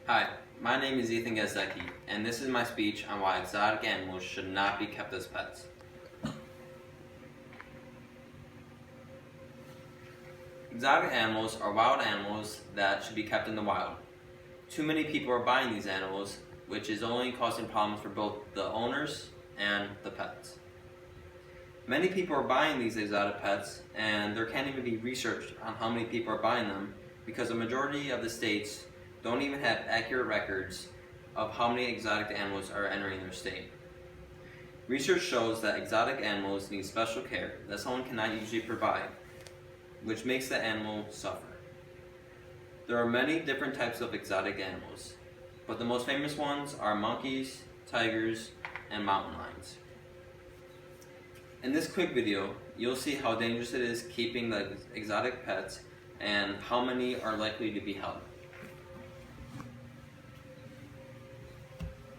Hi, my name is Ethan Gazecki, and this is my speech on why exotic animals should not be kept as pets. Exotic animals are wild animals that should be kept in the wild. Too many people are buying these animals, which is only causing problems for both the owners and the pets. Many people are buying these exotic pets, and there can't even be research on how many people are buying them because the majority of the states don't even have accurate records of how many exotic animals are entering their state. Research shows that exotic animals need special care that someone cannot usually provide, which makes the animal suffer. There are many different types of exotic animals, but the most famous ones are monkeys, tigers, and mountain lions. In this quick video, you'll see how dangerous it is keeping the exotic pets and how many are likely to be held.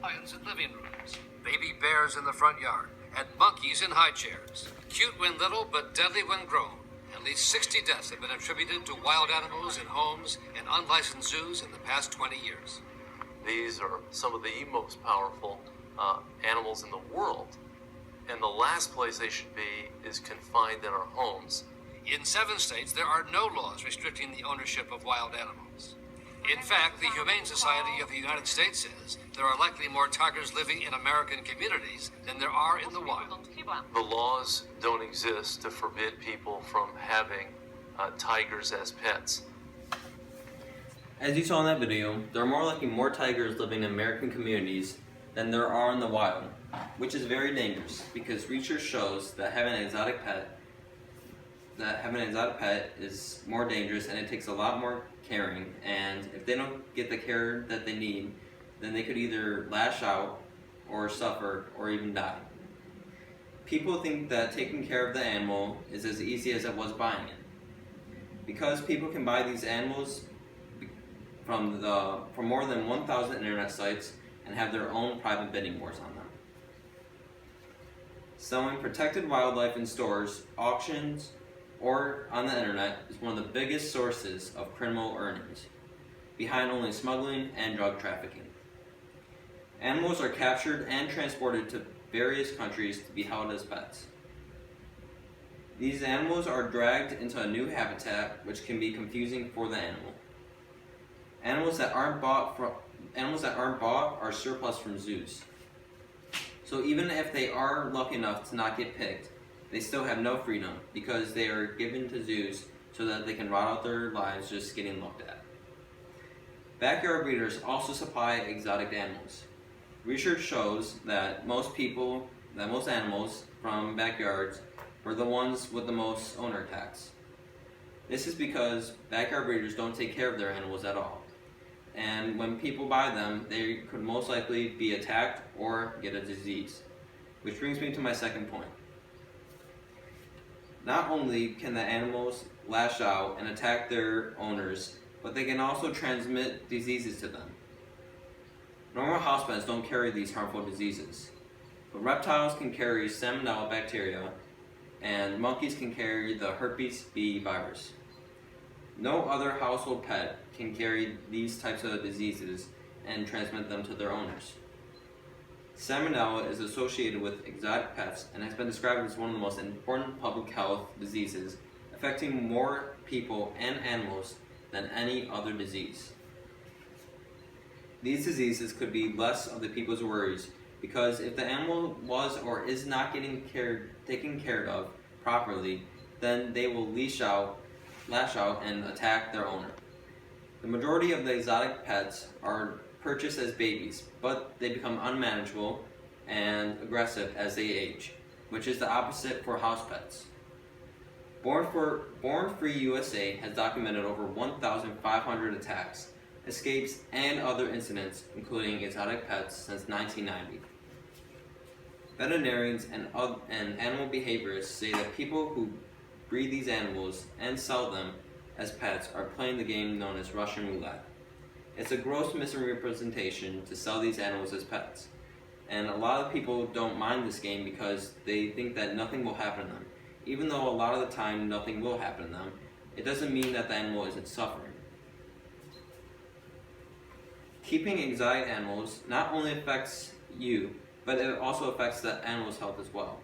Lions in living rooms, baby bears in the front yard, and monkeys in high chairs. Cute when little, but deadly when grown. At least 60 deaths have been attributed to wild animals in homes and unlicensed zoos in the past 20 years. These are some of the most powerful animals in the world. And the last place they should be is confined in our homes. In 7 states, there are no laws restricting the ownership of wild animals. In fact, the Humane Society of the United States says there are likely more tigers living in American communities than there are in the wild. The laws don't exist to forbid people from having tigers as pets. As you saw in that video, there are more likely more tigers living in American communities than there are in the wild, which is very dangerous because research shows that having an exotic pet is more dangerous and it takes a lot more caring, and if they don't get the care that they need, then they could either lash out or suffer or even die. People think that taking care of the animal is as easy as it was buying it. Because people can buy these animals from more than 1,000 internet sites and have their own private bidding wars on them. Selling protected wildlife in stores, auctions, or on the internet is one of the biggest sources of criminal earnings, behind only smuggling and drug trafficking. Animals are captured and transported to various countries to be held as pets. These animals are dragged into a new habitat, which can be confusing for the animal. Animals that aren't bought are surplus from zoos. So even if they are lucky enough to not get picked, they still have no freedom because they are given to zoos so that they can rot out their lives just getting looked at. Backyard breeders also supply exotic animals. Research shows that most animals from backyards were the ones with the most owner attacks. This is because backyard breeders don't take care of their animals at all. And when people buy them, they could most likely be attacked or get a disease. Which brings me to my second point. Not only can the animals lash out and attack their owners, but they can also transmit diseases to them. Normal house pets don't carry these harmful diseases, but reptiles can carry Salmonella bacteria, and monkeys can carry the herpes B virus. No other household pet can carry these types of diseases and transmit them to their owners. Salmonella is associated with exotic pets and has been described as one of the most important public health diseases, affecting more people and animals than any other disease. These diseases could be less of the people's worries because if the animal was or is not getting taken care of properly, then they will lash out and attack their owner. The majority of the exotic pets are purchased as babies, but they become unmanageable and aggressive as they age, which is the opposite for house pets. Born Free USA has documented over 1,500 attacks, escapes, and other incidents, including exotic pets, since 1990. Veterinarians and animal behaviorists say that people who breed these animals and sell them as pets are playing the game known as Russian roulette. It's a gross misrepresentation to sell these animals as pets, and a lot of people don't mind this game because they think that nothing will happen to them. Even though a lot of the time nothing will happen to them, it doesn't mean that the animal isn't suffering. Keeping exotic animals not only affects you, but it also affects the animal's health as well.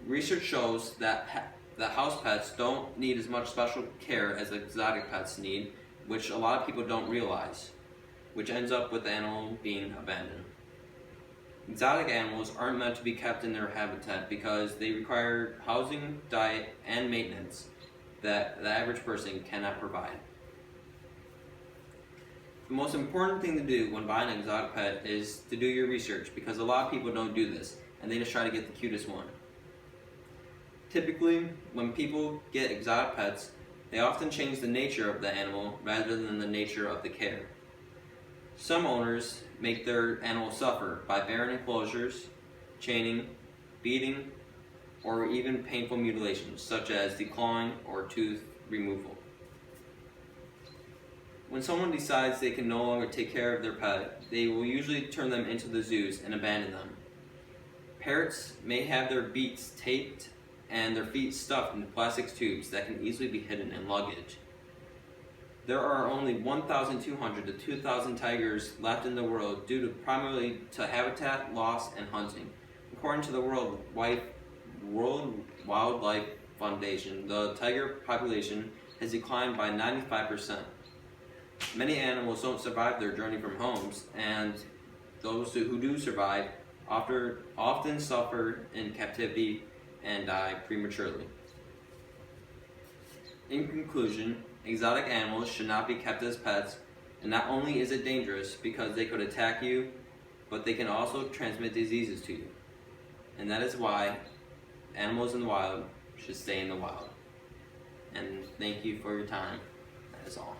Research shows that house pets don't need as much special care as exotic pets need, which a lot of people don't realize, which ends up with the animal being abandoned. Exotic animals aren't meant to be kept in their habitat because they require housing, diet, and maintenance that the average person cannot provide. The most important thing to do when buying an exotic pet is to do your research, because a lot of people don't do this and they just try to get the cutest one. Typically, when people get exotic pets, they often change the nature of the animal rather than the nature of the care. Some owners make their animal suffer by barren enclosures, chaining, beating, or even painful mutilations such as declawing or tooth removal. When someone decides they can no longer take care of their pet, they will usually turn them into the zoos and abandon them. Parrots may have their beaks taped and their feet stuffed in plastic tubes that can easily be hidden in luggage. There are only 1,200 to 2,000 tigers left in the world due to primarily to habitat loss and hunting. According to the World Wildlife Foundation, the tiger population has declined by 95%. Many animals don't survive their journey from homes, and those who do survive often suffer in captivity and die prematurely. In conclusion, exotic animals should not be kept as pets, and not only is it dangerous because they could attack you, but they can also transmit diseases to you. And that is why animals in the wild should stay in the wild. And thank you for your time. That is all.